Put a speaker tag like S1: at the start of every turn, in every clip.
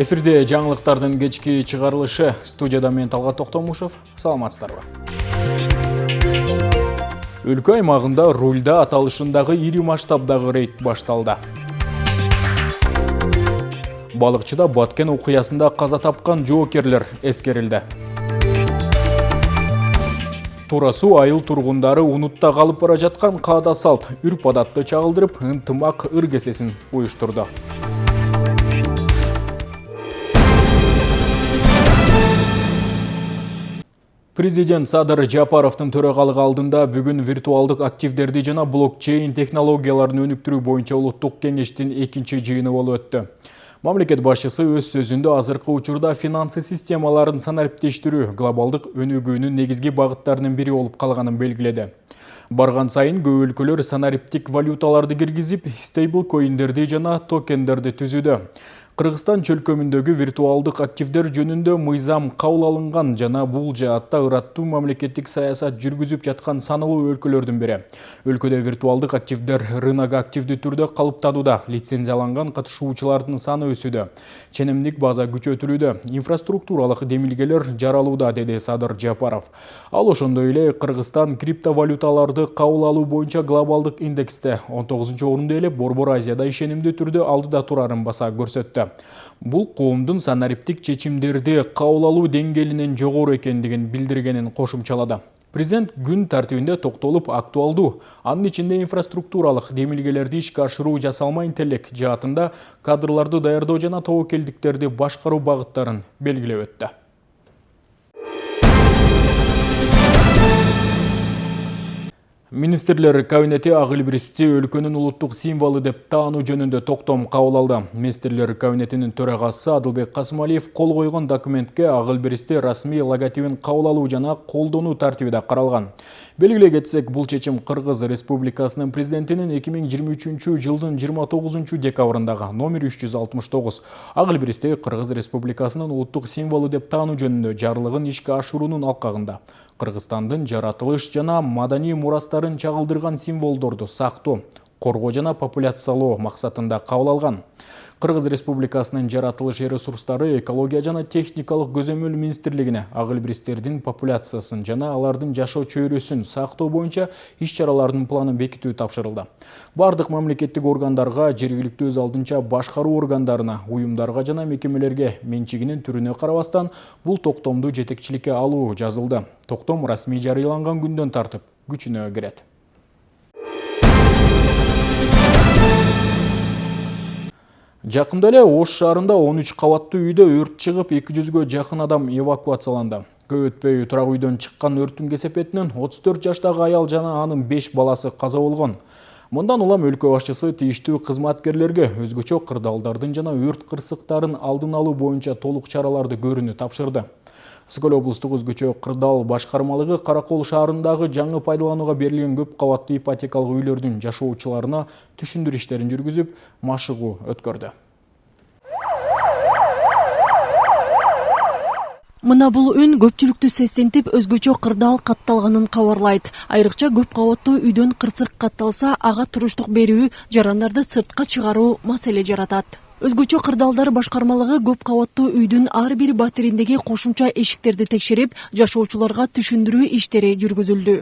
S1: Эфирде жаңылыктардын кечки чыгарылышы. Студияда мен Талгат Токтомушев. Саламатсыздарбы. Өлкө аймагында рульда аталышындагы ири масштабдагы рейд башталды. Балыкчыда Баткен окуясында каза тапкан жоокерлер эскерилди. Тура суу айыл тургундары унутта калып бара жаткан каада салт, үрп адатты чагылдырып, ынтымак ыргесесин уюштурду. Президент Садыр Жапаровдун төрагалыгы алдында бүгүн виртуалдык активдерди жана блокчейн технологияларын өнүктүрүү боюнча улуттук кеңештин экинчи жыйыны болуп өттү. Мамлекет башчысы өз сөзүндө азыркы учурда финансы системаларын санариптештирүү глобалдык өнүгүүнүн негизги багыттарынын бири болуп калганын белгиледи. Барган сайын көп өлкөлөр санариптик валюталарды киргизип, стейбл коиндерди жана токендерди түзүүдө. Кыргызстан чөлкөмүндөгү виртуалдык активдер жөнүндө мыйзам кабыл алынган жана бул жаатта ыраттуу мамлекеттик саясат жүргүзүп жаткан саналуу өлкөлөрдүн бири. Өлкөдө виртуалдык активдер рыногу активдүү түрдө калыптанууда, лицензияланган катышуучулардын саны өсүүдө, ченемдик база күчөтүлүүдө, инфраструктуралык демилгелер жаралууда, деди Садыр Жапаров. Ал ошондой эле Кыргызстан криптовалюталарды кабыл алуу боюнча глобалдык индексте 19-орунду ээлеп, Борбор Азияда ишенимдүү түрдө алдыда турарын баса көрсөттү. Бул коомдун санариптик чечимдерди кабыл алуу деңгээлинен жогору экендигин билдиргенин кошумчалады. Президент күн тартибинде токтолуп актуалдуу, анын ичинде инфраструктуралык демилгелерди ишке ашыруу, жасалма интеллект жаатында кадрларды даярдоо жана тобокелдиктерди башкаруу багыттарын белгилеп өттү. Министрлер кабинети ак илбиристи өлкөнүн улуттук символу деп таануу жөнүндө токтом кабыл алды. Министрлер кабинетинин төрагасы Адылбек Касымалиев кол койгон документке ак илбиристи расмий логотипин кабыл алуу жана колдонуу тартиби да каралган. Белгилей кетсек, бул чечим Кыргыз Республикасынын президентинин 2023 жылдын 29 декабрындагы номер 369 ак илбиристи Кыргыз Республикасынын улуттук символу деп таануу жөнүндө жарлыгын ишке ашыруунун алкагында Кыргызстандын жаратылыш жана маданий мурастарын чагылдырган символдорду сактоо, коргоо жана популяциялоо максатында кабыл алган. Кыргыз Республикасынын жаратылыш ресурстары, экология жана техникалык көзөмөл министрлигине ак илбиристтердин популяциясын жана алардын жашоо чөйрөсүн сактоо боюнча иш-чаралардын планын бекитүү тапшырылды. Бардык мамлекеттик органдарга, жергиликтүү өз алдынча башкаруу органдарына, уюмдарга жана мекемелерге менчигинин түрүнө карабастан бул токтомду жетекчиликке алуу жазылды. Токтом расмий жарыяланган күндөн тартып күчүнө кирет. Жакында эле Ош шаарында 13 кабаттуу үйдө өрт чыгып, 200гө жакын адам эвакуацияланды. Көп өтпөй турак үйдөн чыккан өрттүн кесепетинен 34 жаштагы аял жана анын 5 баласы каза болгон. Мындан улам өлкө башчысы тийиштүү кызматкерлерге өзгөчө кырдаалдардын жана өрт кырсыктарын алдын алуу боюнча толук чараларды көрүүнү тапшырды. Сыкөл облустук өзгөчө кырдаал башкармалыгы Каракол шаарындагы жаңы пайдаланууга берилген көп кабаттуу ипотекалык үйлөрдүн жашоочуларына түшүндүрүү иштерин жүргүзүп, машыгуу өткөрдү.
S2: Мына бул үн көпчүлүктү сестентип, өзгөчө кырдаал катталганын кабарлайт. Айрыкча көп кабаттуу үйдөн кырсык катталса, ага туруштук берүү, жарандарды сыртка чыгаруу маселе жаратат. Өзгөчө кырдаалдар башкармалыгы көп кабаттуу үйдүн ар бир батириндеги кошумча эшиктерди текшерип, жашоочуларга түшүндүрүү иштери жүргүзүлдү.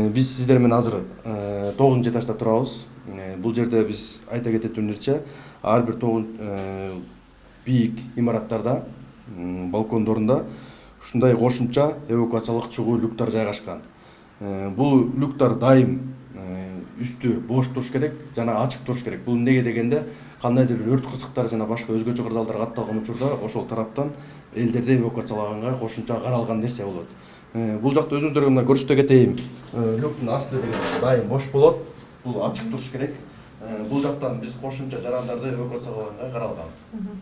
S3: Биз сиздер менен азыр 9 этажда турабыз. Бул жерде биз айта кететинче, ар бир бийик имараттарда, балкондорунда ушундай кошумча эвакуациялык чыгуу люктар жайгашкан. Бул люктар дайым үстү бош туруш керек жана ачык туруш керек. Бул эмнеге дегенде, кандайдыр бир өрт кырсыктары жана башка өзгөчө кырдаалдар катталган учурда ошол тараптан элдерди эвакуациялаганга кошумча каралган нерсе болот. Бул жакта өзүңүздөргө мына көрсөтө кетейин. Люктун асты деген дайым бош болот. Бул ачык туруш керек. Бул жактан биз кошумча жарандарды эвакуациялаганга каралган.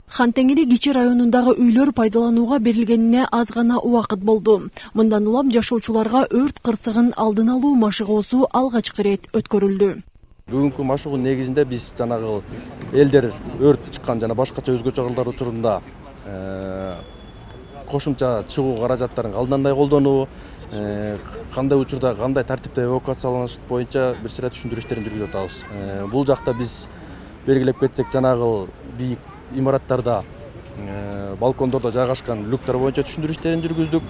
S2: Хантеңири Кичи районундагы үйлөр пайдаланууга берилгенине аз гана убакыт болду. Мындан улам жашоочуларга өрт кырсыгын алдын алуу машыгуусу алгачкы ирет өткөрүлдү.
S3: Бүгүнкү машыгуу негизинде биз жанагы элдер өрт чыккан жана башкача өзгөчө кырдаалдар учурунда кошумча чыгуу каражаттарын алдындай колдонуу, кандай учурда кандай тартипте эвакуацияланыш боюнча бир сыйра түшүндүрүү иштерин жүргүзүп атабыз. Бул жакта биз белгилеп кетсек, жанагы бийик имараттарда балкондордо жайгашкан люктар боюнча түшүндүрүү иштерин жүргүздүк.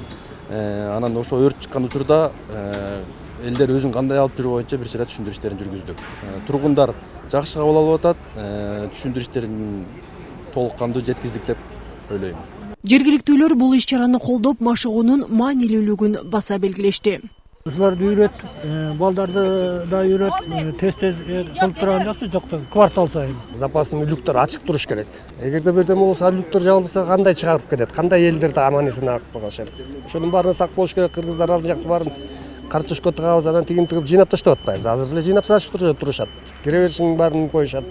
S3: Анан ошо өрт чыккан учурда элдер өзүн кандай алып жүрүү боюнча бир сыйра түшүндүрүү иштерин жүргүздүк. Тургундар жакшы кабыл алып атат. Түшүндүрүү иштерин толук кандуу жеткиздик деп ойлойм.
S2: Жергиликтүүлөр бул иш-чараны колдоп, машыгуунун маанилүүлүгүн баса белгилешти.
S4: Ушуларды үйрөтүп, балдарды да үйрөтүп, тез кылып турган жакшы, жокто квартал сайын.
S5: Запасный люктар ачык туруш керек. Эгерде бирдеме болсо, люктар жабылса кандай чыгарып кетет, кандай элдерди аман-эсен агып калышат. Ошонун баарына сак болуш керек. Кыргыздар ал жакты баарын картошка тыгабыз, анан тигин тыгып жыйнап таштап атпайбыз. Азыр эле жыйнап ташып турушат. Кире беришин баарын коюшат.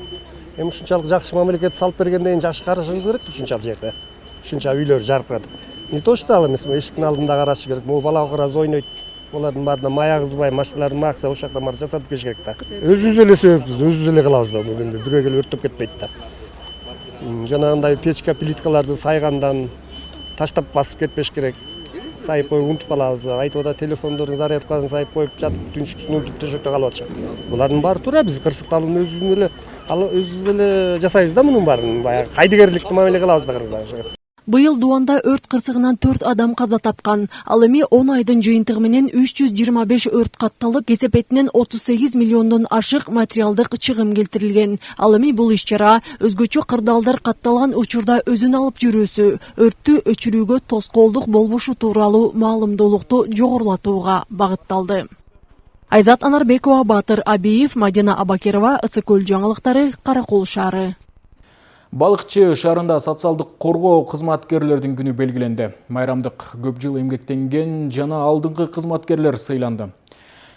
S5: Ушунчалык жакшы мамлекет салып бергенден кийин жакшы карашыбыз керек ушунчалык жерде. Ушунча үйлөр жаркыратып. Не то что ал эмес, эшиктин алдында карашы керек. Могу бала кыраз ойнойт. Олардын баарына мая кызбай, машиналарын макса, ошол жакта барып жасатып бериш керек да. Өзүбүз эле себеппиз, өзүбүз эле кылабыз да. Бирөө келип өрттөп кетпейт да. Жанагындай печка, плиткаларды сайгандан таштап басып кетпеш керек. Сайып коюп унутуп калабыз. Айтып атат, телефондордун зарядкасын сайып коюп жатып, түнчүкүсүн унутуп төшөктө калып атышат. Булардын баары туура, биз кырсыкталууну өзүбүз эле жасайбыз да мунун баарын. Баягы кайдыгерликтүү мамиле кылабыз да кыргыздар.
S2: Быйыл Дуанда өрт кырсыгынан 4 адам каза тапкан. Ал эми 10 айдын жыйынтыгы менен 325 өрт катталып, кесепетинен 38 миллиондон ашык материалдык чыгым келтирилген. Ал эми бул иш-чара өзгөчө кырдаалдар катталган учурда өзүн алып жүрүүсү, өрттү өчүрүүгө тоскоолдук болбошу тууралуу маалымдуулукту жогорулатууга багытталды. Айзат Анарбекова, Батыр Абиев, Мадина Абакерова, Ысыкөл жаңылыктары, Каракол шаары.
S1: Балыкчы шаарында социалдык коргоо кызматкерлердин күнү белгиленди. Майрамдык көп жыл эмгектенген жана алдыңкы кызматкерлер сыйланды.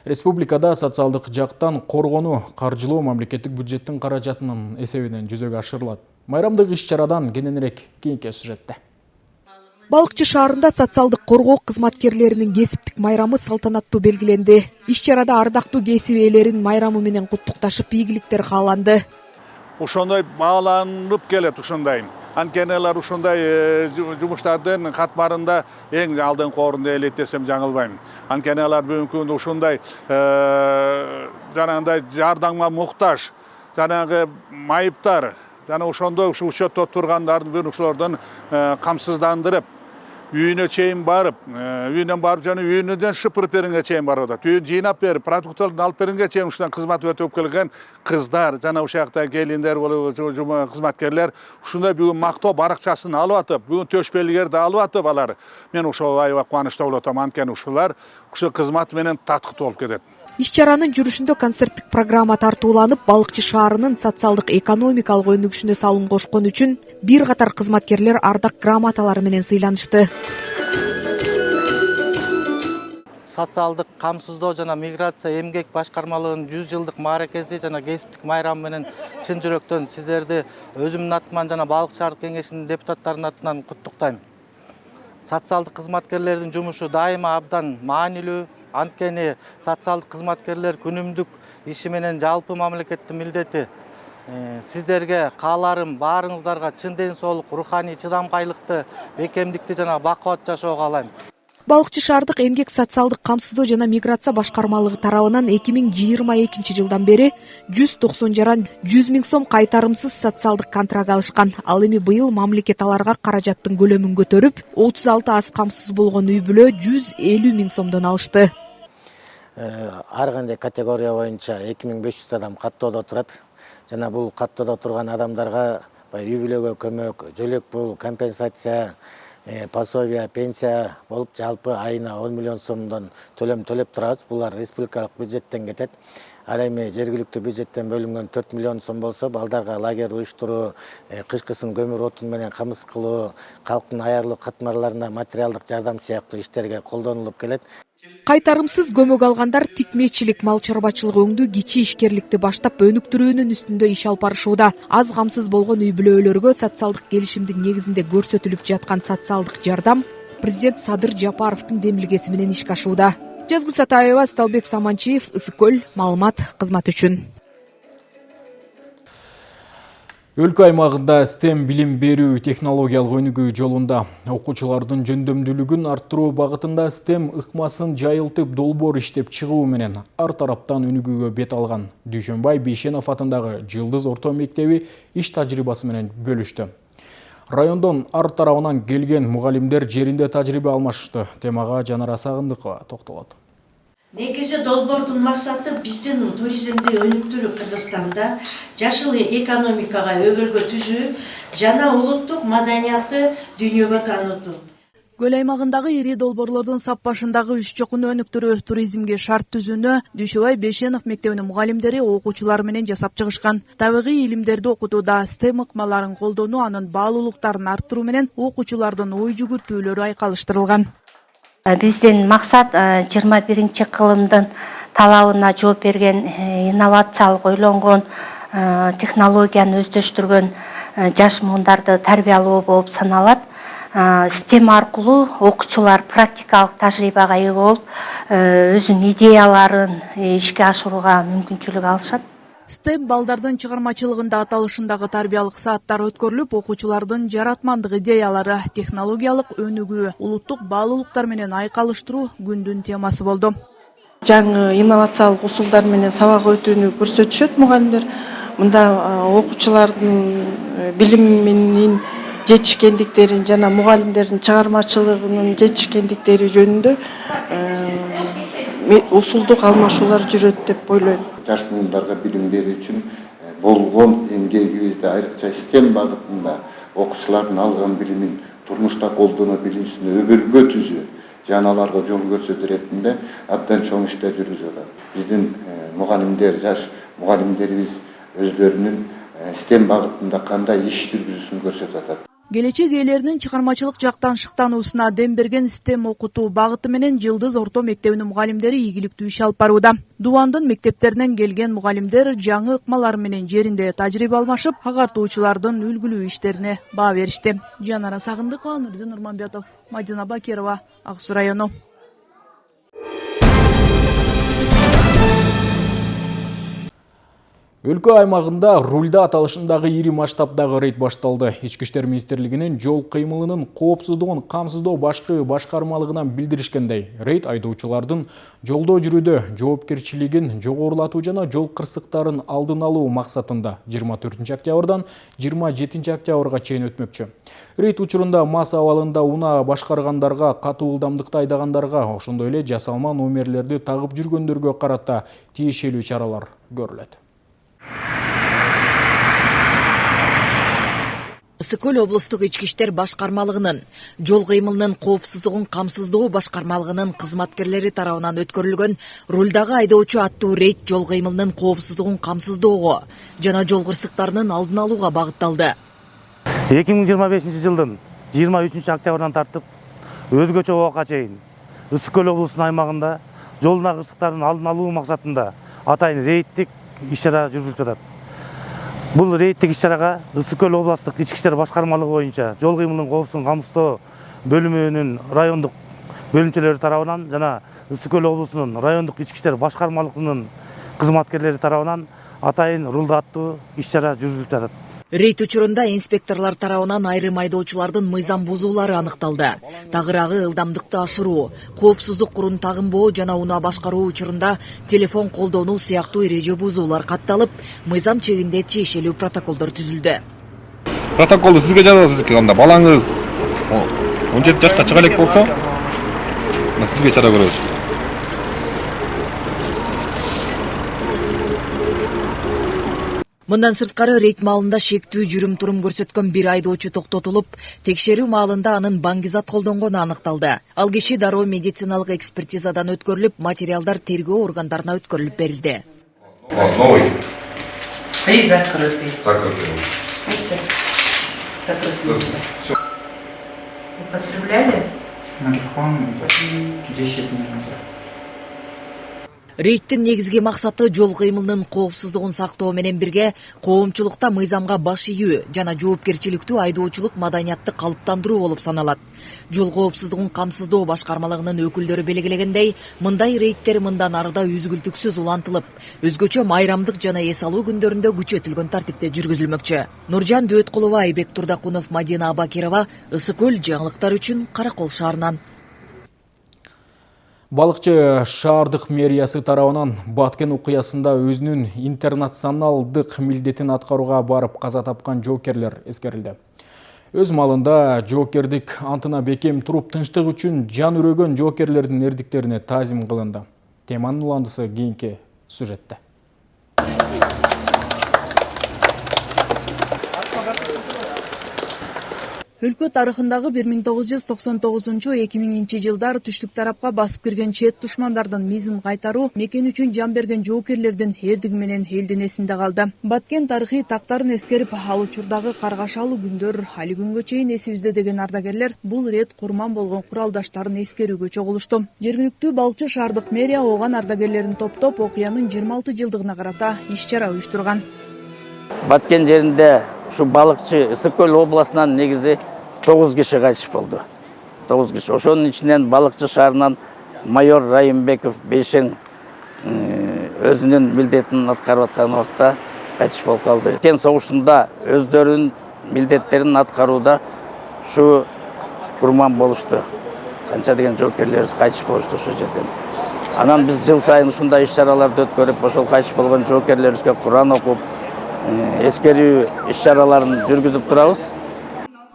S1: Республикада социалдык жактан коргоону каржылоо мамлекеттик бюджеттин каражатынын эсебинен жүзөгө ашырылат. Майрамдык иш-чарадан кененирээк кийинки сюжетте.
S6: Балыкчы шаарында социалдык коргоо кызматкерлеринин кесиптик майрамы салтанаттуу белгиленди. Иш-чарада ардактуу кесип ээлерин майрамы менен куттукташып, ийгиликтер кааланды.
S7: Ошондой бааланып келет ушундай. Анткени алар ушундай жумуштардын катмарында эң алдыңкы орунду ээлейт десем жаңылбайм. Анткени алар бүгүнкү күндө ушундай жанагындай жардамга муктаж, жанагы майыптар, жана ошондой ушу учетто тургандардын бирөөлөрдөн камсыздандырып, үйүнө чейин барып, үйүнөн барып жана үйүнөн шыпырып беринге чейин барып атат. Үйүн жыйнап берип, продукттарды алып беринге чейин ушундан кызмат өтөп келген кыздар, жана ошол жакта келиндер болуп кызматкерлер ушундай бүгүн мактоо баракчасын алып атып, бүгүн төшпелигерди алып атып алар. Мен ошол аябай кубанычта болуп атам, анткени ушулар ушул кызмат менен таткыктуу болуп кетет.
S6: Иш-чаранын жүрүшүндө концерттик программа тартууланып, Балыкчы шаарынын социалдык экономикалык өнүгүшүнө салым кошкон үчүн бир катар кызматкерлер ардак грамоталары менен сыйланышты.
S8: Социалдык камсыздоо жана миграция эмгек башкармалыгынын 100 жылдык мааракеси жана кесиптик майрамы менен чын жүрөктөн сиздерди өзүмдүн атыман жана Балыкчы шаардык кеңешинин депутаттарынын атынан куттуктайм. Социалдык кызматкерлердин жумушу дайыма абдан маанилүү. Анткени социалдык кызматкерлер күнүмдүк иши менен жалпы мамлекеттин милдети. Сиздерге кааларым баарыңыздарга чын ден соолук, руханий чыдамкайлыкты, бекемдикти жана бакубат жашоого каалайм.
S6: Балыкчы шаардык эмгек социалдык камсыздоо жана миграция башкармалыгы тарабынан 2022 жылдан бери 190 жаран 100 миң сом кайтарымсыз социалдык контракт алышкан. Ал эми быйыл мамлекет аларга каражаттын көлөмүн көтөрүп, 36 аз камсыз болгон үй бүлө 150 миң сомдон алышты.
S9: Ар кандай категория боюнча 2500 адам каттоодо турат. Жана бул каттоодо турган адамдарга үй бүлөгө көмөк, жөлөк пул, компенсация, пособие, пенсия болуп жалпы айына 10 миллион сомдон төлөм төлөп турабыз. Булар республикалык бюджеттен кетет. Ал эми жергиликтүү бюджеттен бөлүнгөн 4 миллион сом болсо, балдарга лагерь уюштуруу, кышкысын көмүр отун менен камыз кылуу, калктын аярлуу катмарларына материалдык жардам сыяктуу иштерге колдонулуп келет.
S6: Кайтарымсыз көмөк алгандар тикмечилик, мал чарбачылык өңдүү, кичи ишкерликти баштап өнүктүрүүнүн үстүндө иш алып барышууда. Аз камсыз болгон үй бүлөлөргө социалдык келишимдин негизинде көрсөтүлүп жаткан социалдык жардам президент Садыр Жапаровдун демилгеси менен ишке ашууда. Жазгүл Сатаева, Сталбек Саманчиев, Ысыкөл, маалымат кызмат үчүн.
S1: Өлкө аймагында STEM билим берүү технологиялык өнүгүү жолунда окуучулардын жөндөмдүүлүгүн арттыруу багытында STEM ыкмасын жайылтып долбоор иштеп чыгуу менен ар тараптан өнүгүүгө бет алган Дүйшөнбай Бейшенов атындагы Жылдыз орто мектеби иш тажрыйбасы менен бөлүштү. Райондон ар тарабынан келген мугалимдер жеринде тажрыйба алмашышты. Темага Жанара Сагындыкова токтолот.
S10: Негизи долбоордун максаты биздин туризмди өнүктүрүү, Кыргызстанда жашыл экономикага өбөлгө түзүү жана улуттук маданиятты дүйнөгө таанытуу.
S6: Көл аймагындагы ири долбоорлордун сап башындагы үч чокуну өнүктүрүү, туризмге шарт түзүүнү Дүйшөнбай Бейшенов мектебинин мугалимдери окуучулар менен жасап чыгышкан. Табигый илимдерди окутууда STEM ыкмаларын колдонуу, анын баалуулуктарын арттыруу менен окуучулардын ой жүгүртүүлөрү айкалыштырылган.
S11: Биздин максат 21 кылымдын талабына жооп берген, инновациялык ойлонгон, технологияны өздөштүргөн жаш муундарды тарбиялоо болуп саналат. STEM аркылуу окуучулар практикалык тажрыйбага ээ болуп, өзүнүн идеяларын ишке ашырууга мүмкүнчүлүк алышат.
S6: STEM балдардын чыгармачылыгында аталышындагы тарбиялык сааттар өткөрүлүп, окуучулардын жаратмандык идеялары, технологиялык өнүгүү, улуттук баалуулуктар менен айкалыштыруу күндүн темасы болду.
S12: Жаңы инновациялык усулдар менен сабак өтүүнү көрсөтүшөт мугалимдер. Мында окуучулардын билиминин жетишкендиктерин жана мугалимдердин чыгармачылыгынын жетишкендиктери жөнүндө усулдук алмашуулар жүрөт деп ойлойм.
S13: Жаш муундарга билим берүү үчүн болгон эмгегибизди айрыкча STEM багытында окуучулардын алган билимин турмушта колдоно билүүсүнө өбөлгө түзүү жана аларга жол көрсөтүү иретинде абдан чоң иштер жүргүзүп атат. Биздин мугалимдер, жаш мугалимдерибиз өздөрүнүн STEM багытында кандай иш жүргүзүүсүн көрсөтүп атат.
S6: Келечек ээлеринин чыгармачылык жактан шыктануусуна дем берген STEM окутуу багыты менен Жылдыз орто мектебинин мугалимдери ийгиликтүү иш алып барууда. Дубандын мектептеринен келген мугалимдер жаңы ыкмалар менен жеринде тажрыйба алмашып, агартуучулардын үлгүлүү иштерине баа беришти. Жанара Сагындыкова, Нурдин Нурманбетов, Мадина Бакирова, Ак Суу району.
S1: Өлкө аймагында рульда аталышындагы ири масштабдагы рейд башталды. Ички иштер министрлигинин жол кыймылынын коопсуздугун камсыздоо башкы башкармалыгынан билдиришкендей, рейд айдоочулардын жолдо жүрүүдө жоопкерчилигин жогорулатуу жана жол кырсыктарын алдын алуу максатында 24 октябрдан 27 октябрга чейин өтмөкчү. Рейд учурунда мас абалында унаа башкаргандарга, катуу ылдамдыкта айдагандарга, ошондой эле жасалма номерлерди тагып жүргөндөргө карата тиешелүү чаралар көрүлөт.
S14: Ысык-Көл облустук ички иштер башкармалыгынын жол кыймылынын коопсуздугун камсыздоо башкармалыгынын кызматкерлери тарабынан өткөрүлгөн рулдагы айдоочу аттуу рейд жол кыймылынын коопсуздугун камсыздоого жана жол кырсыктарынын алдын алууга багытталды.
S15: 2025 жылдын 23 октябрдан тартып өзгөчө убакка чейин Ысык-Көл облусунун аймагында жолдун кырсыктарын алдын алуу максатында атайын рейдтик иш-чара жүргүзүлүп жатат. Бул рейдтик иш-чарага Ысык-Көл областык ички иштер башкармалыгы боюнча жол кыймылынын коопсуздугун камсыздоо бөлүмүнүн райондук бөлүмчөлөрү тарабынан жана Ысык-Көл облусунун райондук ички иштер башкармалыгынын кызматкерлери тарабынан атайын рулда аттуу иш-чара жүргүзүлүп жатат.
S14: Рейд учурунда инспекторлор тарабынан айрым айдоочулардын мыйзам бузуулары аныкталды. Тагыраагы ылдамдыкты ашыруу, коопсуздук курун тагынбоо жана унаа башкаруу учурунда телефон колдонуу сыяктуу эреже бузуулар катталып, мыйзам чегинде тиешелүү протоколдор түзүлдү.
S16: Протоколду сизге жазасыз экен, балаңыз 17 жашка чыга элек болсо, сизге чара көрөбүз.
S14: Мындан сырткары рейд маалында шектүү жүрүм-турум көрсөткөн бир айдоочу токтотулуп, текшерүү маалында анын баңгизат колдонгону аныкталды. Ал киши дароо медициналык экспертизадан өткөрүлүп, материалдар тергөө органдарына өткөрүлүп берилди.
S17: Новый. И закрытый. Закрытый. Употребляли марихуану 10 дней назад.
S14: Рейдтин негизги максаты жол кыймылынын коопсуздугун сактоо менен бирге коомчулукта мыйзамга баш ийүү жана жоопкерчиликтүү айдоочулук маданиятты калыптандыруу болуп саналат. Жол коопсуздугун камсыздоо башкармалыгынын өкүлдөрү белгилегендей, мындай рейдтер мындан арыда үзгүлтүксүз улантылып, өзгөчө майрамдык жана эс алуу күндөрүндө күчөтүлгөн тартипте жүргүзүлмөкчү. Нуржан Дөөткулова, Айбек Турдакунов, Мадина Абакирова, Ысык көл жаңылыктар үчүн Каракол шаарынан.
S1: Балыкчы шаардык мэриясы тарабынан Баткен окуясында өзүнүн интернационалдык милдетин аткарууга барып каза тапкан жоокерлер эскерилди. Өз малында жоокердик антына бекем туруп тынчтык үчүн жан үрөгөн жоокерлердин эрдиктерине таазим кылынды. Теманын уландысы кийинки сюжетте.
S18: Өлкө тарыхындагы 1999-2000 жылдар түштүк тарапка басып кирген чет душмандардын мизин кайтаруу, мекен үчүн жан берген жоокерлердин эрдиги менен элдин эсинде калды. Баткен тарыхый тактарын эскерип, ал учурдагы каргашалуу күндөр али күнгө чейин эсибизде деген ардагерлер бул рет курман болгон куралдаштарын эскерүүгө чогулушту. Жергиликтүү балыкчы шаардык мэрия ооган ардагерлерин топтоп окуянын 26 жылдыгына карата иш-чара уюштурган.
S19: Баткен жеринде ушу балыкчы Ысык көл областынан негизи 9 киши кайтыш болду. 9 киши. Ошонун ичинен балыкчы шаарынан майор Райымбеков Бейшең өзүнүн милдетин аткарып аткан убакта кайтыш болуп калды. Кен согушунда өздөрүнүн милдеттерин аткарууда ушу курман болушту. Канча деген жоокерлерибиз кайтыш болушту ошол жерден. Анан биз жыл сайын ушундай иш-чараларды өткөрүп, ошол кайтыш болгон жоокерлерибизге Куран окуп, эскерүү иш-чараларын жүргүзүп турабыз.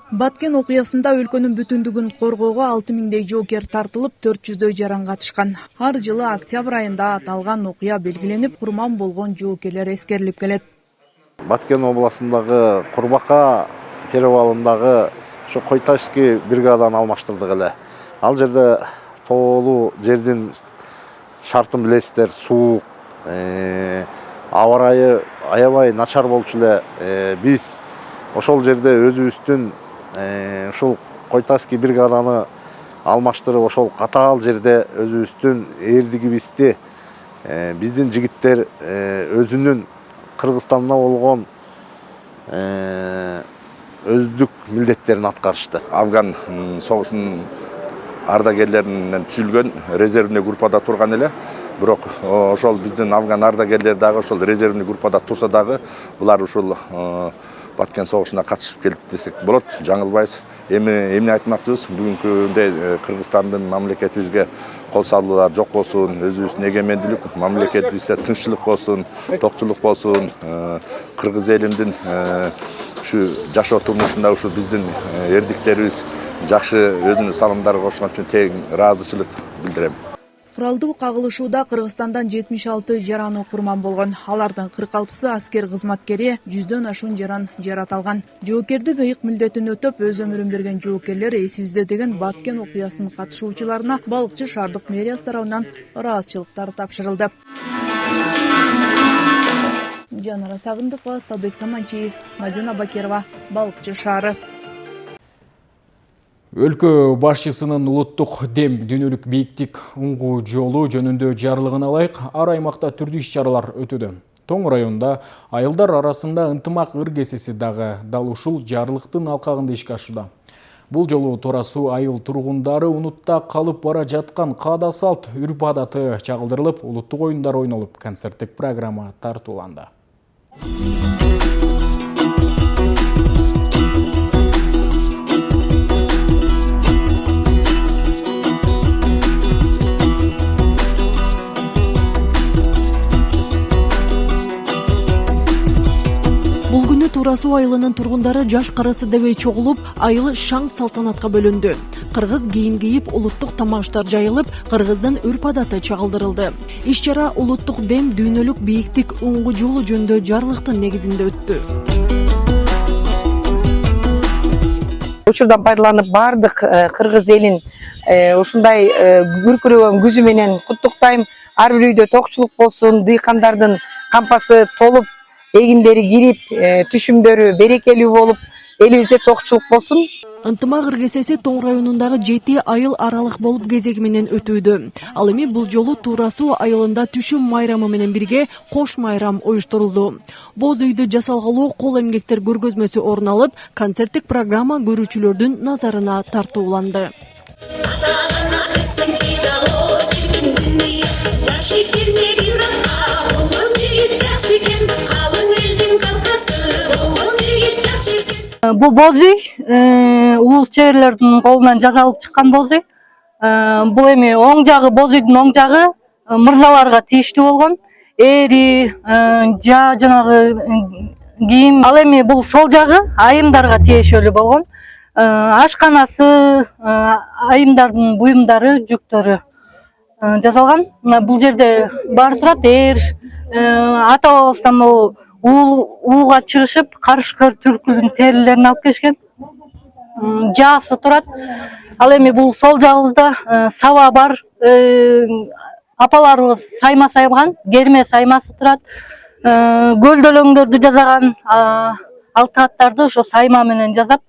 S18: Баткен окуясында өлкөнүн бүтүндүгүн коргоого 6000дей жоокер тартылып, 400дөй жаран катышкан. Ар жылы октябрь айында аталган окуя белгиленип, курман болгон жоокерлер эскерилип келет.
S20: Баткен областындагы Курбака перевалындагы ушу Койташский бригаданы алмаштырдык эле. Ал жерде тоолуу жердин шартын билесиздер, суук, аба ырайы аябай начар болчу эле. Биз ошол жерде өзүбүздүн ушул Койташский бригаданы алмаштырып, ошол катаал жерде өзүбүздүн эрдигибизди биздин жигиттер өзүнүн Кыргызстанда болгон өздүк милдеттерин аткарышты.
S16: Афган согушунун ардагерлеринен түзүлгөн резервный группада турган эле. Бирок ошол биздин афган ардагерлер дагы ошол резервный группада турса дагы булар ушул Баткен согушуна катышып келип десек болот. Жаңылбайбыз. Эмне айтмакчыбыз? Бүгүнкү күндө Кыргызстандын мамлекетибизге кол салуулар жок болсун, өзүбүздүн эгемендүүлүк, мамлекетибизде тынччылык болсун, токчулук болсун, кыргыз элинин ушу жашоо турмушунда ушу биздин эрдиктерибиз жакшы өзүнүн салымдары кошкон үчүн тең ыраазычылык билдирем.
S18: Куралдуу кагылышууда Кыргызстандан 76 жараны курман болгон. Алардын 46сы аскер кызматкери, 100дөн ашуун жаран жараталган. Жоокерди быйык милдетин өтөп, өз өмүрүн берген жоокерлер эсибизде деген Баткен окуясынын катышуучуларына балыкчы шаардык мэриясы тарабынан ыраазычылыктар тапшырылды. Жанара Сагындыкова, Салбек Саманчиев, Мадина Абакирова, балыкчы шаары.
S1: Өлкө башчысынын улуттук дем дүйнөлүк бийиктик уңгуу жолу жөнүндө жарлыгын алайык, ар аймакта түрдүү иш-чаралар өтүүдө. Тоң районунда айылдар арасында ынтымак ыргесеси дагы дал ушул жарлыктын алкагында ишке ашууда. Бул жолу Тора Суу айыл тургундары унутта калып бара жаткан каада салт, үрп адаты чагылдырылып, улуттук оюндар ойнолуп, концерттик программа тартууланды.
S2: Бул күнү Тора Суу айылынын тургундары жаш карасы дебей чогулуп, айыл шаң салтанатка бөлүндү. Кыргыз кийим кийип, улуттук тамаштар жайылып, кыргыздын үрп адаты чагылдырылды. Иш-чара улуттук дем дүйнөлүк бийиктик уңгуу жолу жөнүндө жарлыктын негизинде өттү.
S21: Учурдан пайдаланып бардык кыргыз элин ушундай күркүрөгөн күзү менен куттуктайм. Ар бир үйдө токчулук болсун, дыйкандардын кампасы толуп, эгиндери кирип, түшүмдөрү берекелүү болуп, элибизде токчулук болсун.
S2: Ынтымак ыргесеси Тоң районундагы 7 айыл аралык болуп кезеги менен өтүүдө. Ал эми бул жолу Туура Суу айылында түшүм майрамы менен бирге кош майрам уюштурулду. Боз үйдө жасалгалуу кол эмгектер көргөзмөсү орун алып, концерттик программа көрүүчүлөрдүн назарына тартууланды.
S21: Бул боз үй уус чеберлердин колунан жасалып чыккан боз үй. Бул эми оң жагы, боз үйдүн оң жагы мырзаларга тийиштүү болгон. Эри, жанагы кийим. Ал эми бул сол жагы айымдарга тиешелүү болгон. Ашканасы, айымдардын буюмдары, жүктөрү жасалган. Бул жерде баары турат. Ата бабабыздан могу ууга чыгышып, карышкыр түркүлдүн терилерин алып келишкен. Жаасы турат. Ал эми бул сол жагыбызда саба бар. Апаларыбыз сайма сайган, керме саймасы турат. Көлдөлөңдөрдү жасаган, алтааттарды ошо сайма менен жасап,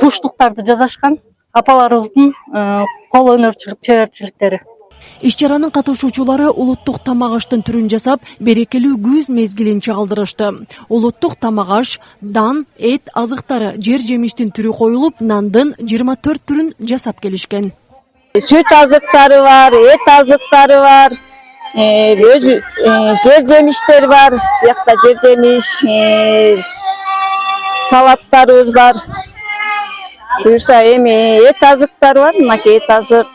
S21: туштуктарды жасашкан апаларыбыздын кол өнөрчүлүк чеберчиликтери.
S2: Иш-чаранын катышуучулары улуттук тамак аштын түрүн жасап, берекелүү күз мезгилин чагылдырышты. Улуттук тамак аш, дан, эт азыктары, жер жемиштин түрү коюлуп, нандын 24 түрүн жасап келишкен.
S21: Süt azıkları var, et azıkları var, cer cemişler var, yakta cer cemiş, salatlarımız var. Buyursa et azıkları var, naki et azık,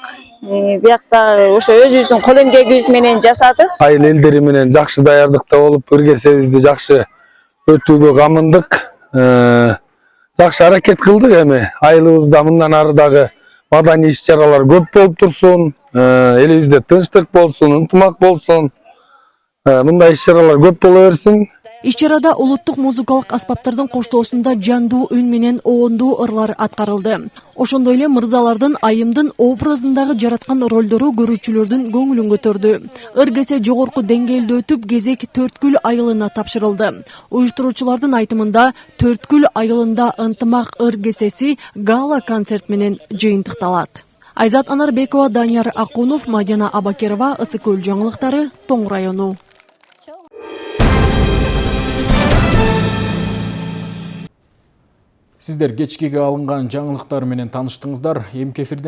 S21: yakta oşo özübüzdün kol emgegibиз менен жасады.
S3: Айыл элдери менен жакшы даярдыкта болуп, ыргесебизди жакшы өтүүгө камындык, жакшы аракет кылдык эми. Айылыбызда мындан ары дагы madani иш-чаралар көп болуп турсун, элибизде тынчтык болсун, ынтымак болсун. Мындай иш-чаралар көп боло берсин.
S2: Иш-чарада улуттук музыкалык аспаптардын коштоосунда жандуу үн менен оондуу ырлар аткарылды. Ошондой эле мырзалардын айымдын образындагы жараткан ролдору көрүүчүлөрдүн көңүлүн көтөрдү. Ыргесе жогорку деңгээлде өтүп, кезек Төрткүл айылына тапшырылды. Уюштуруучулардын айтымында Төрткүл айылында ынтымак ыргесеси гала концерт менен жыйынтыкталат. Айзат Анарбекова, Данияр Акунов, Мадина Абакерова, Ысык Көл жаңылыктары, Тоң району.
S1: Сиздер кечкеге алынган жаңылыктар менен таныштыңыздар. Эми эфирден